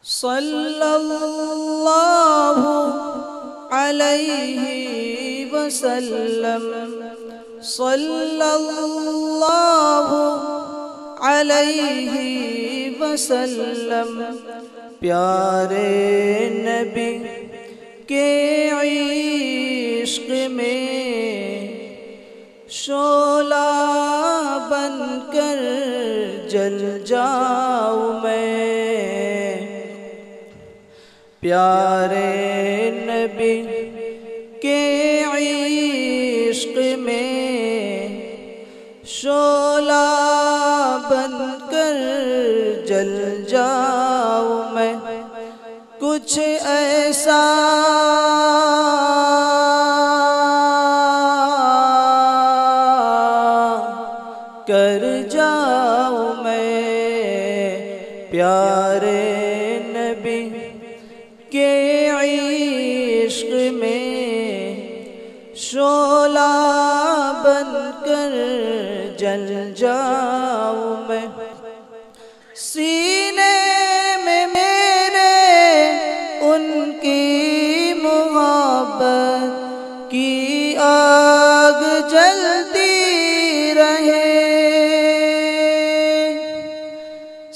सल्लल्लाहु अलैहि वसल्लम, सल्लल्लाहु अलैहि वसल्लम। प्यारे नबी के इश्क में शोला बनकर जल जाऊं मैं। प्यारे नबी के इश्क में शोला बनकर जल जाऊं मैं। कुछ ऐसा कर जाऊं मैं, प्यारे नबी के इश्क में शोला बनकर जल जाऊं मैं। सीने में मेरे उनकी मोहब्बत की आग जलती रहे।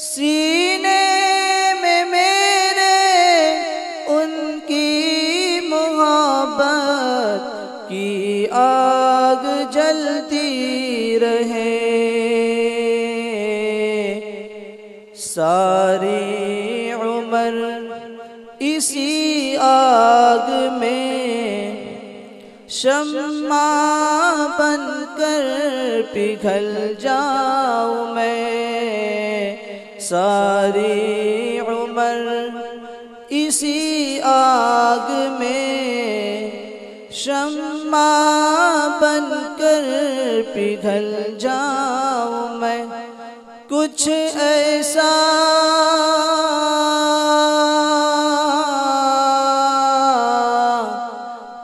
सीने में मेरे उनकी मोहब्बत की आग जलती रहे। सारी उम्र इसी आग में शम्मा बनकर पिघल जाऊं मैं। सारी उम्र इसी आग में शम्मा बनकर पिघल जाऊं मैं। कुछ ऐसा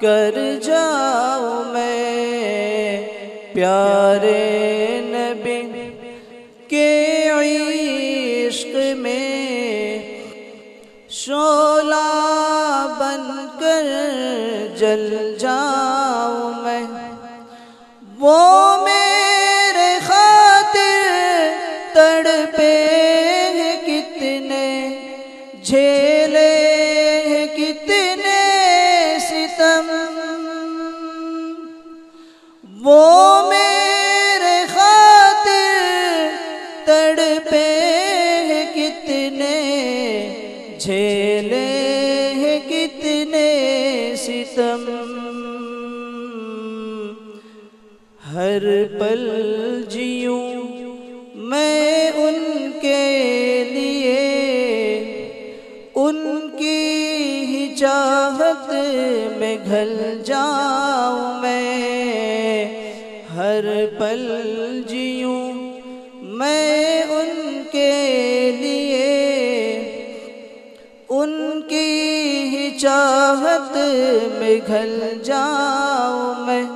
कर जाऊं मैं, प्यारे नबी के इश्क में शोला बनकर जल जाऊं मैं। वो मेरे खातिर तड़पे हैं कितने, झेले हैं कितने सितम। वो मेरे खातिर तड़पे हैं कितने, झेले हैं कितने सितम। हर पल जीऊं मैं उनके लिए, उनकी ही चाहत में घल जाऊं मैं। हर पल जीऊं मैं उनके लिए, उनकी ही चाहत में घल जाऊं मैं।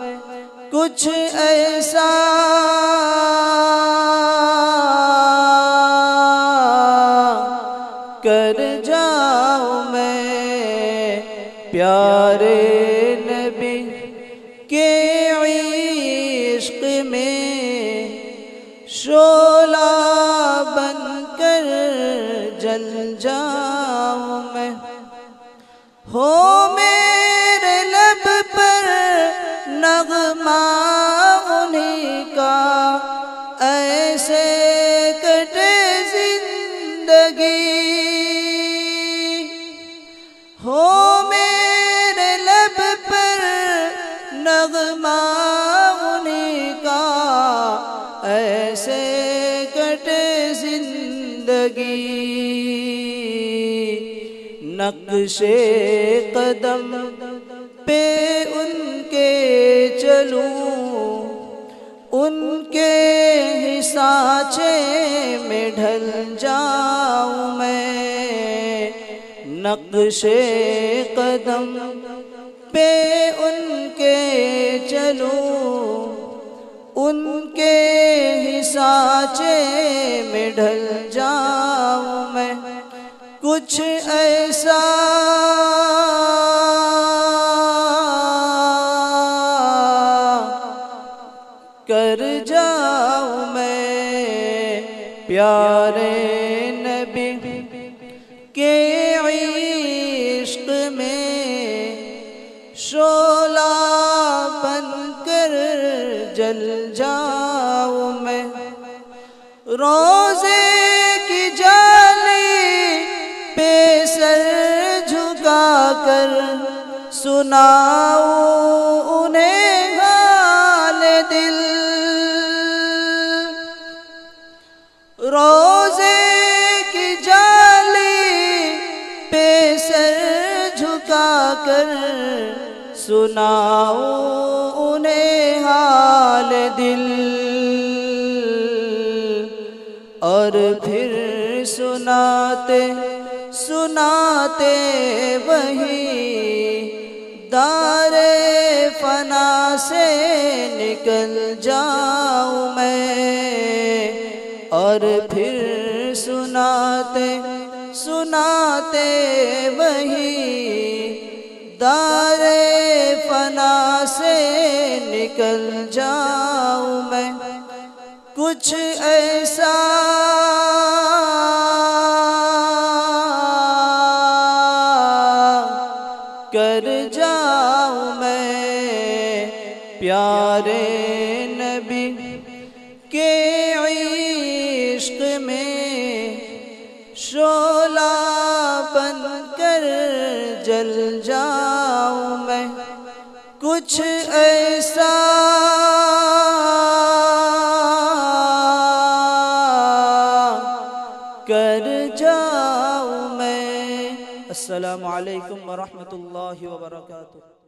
कुछ ऐसा कर जाऊं मैं, प्यारे नबी के इश्क में शोला बनकर जल जाऊं मैं। हो मेरे लब पर नगमा उन्हीं का, ऐसे कटे जिंदगी। हो मेरे लब पर नगमा उन्हीं का, ऐसे कटे जिंदगी। नक्शे कदम पे उनके चलूं, उनके ही सांचे में ढल जाऊं मैं। नक्शे कदम पे उनके चलूं, उनके ही सांचे में ढल जाऊं मैं। कुछ कुछ ऐसा कर जाऊं मैं प्यारे नबी के इश्क में, शोला बनकर जल जाऊं मैं। रोज़े की जाली पे सर झुका कर सुनाऊं उन्हें हाल दिल। रोज़े की जाली पे सर झुका कर सुनाऊं उन्हें हाल दिल। और फिर सुनाते सुनाते वही दारे फना से निकल जाऊं मैं। और फिर सुनाते सुनाते वही दारे फना से निकल जाऊं मैं। कुछ ऐसा कर जाऊं मैं प्यारे नबी के इश्क में, शोला बनकर जल जाऊं मैं। कुछ ऐसा कर जाऊं मैं। अस्सलामु अलैकुम व रहमतुल्लाहि व बरकातुहू।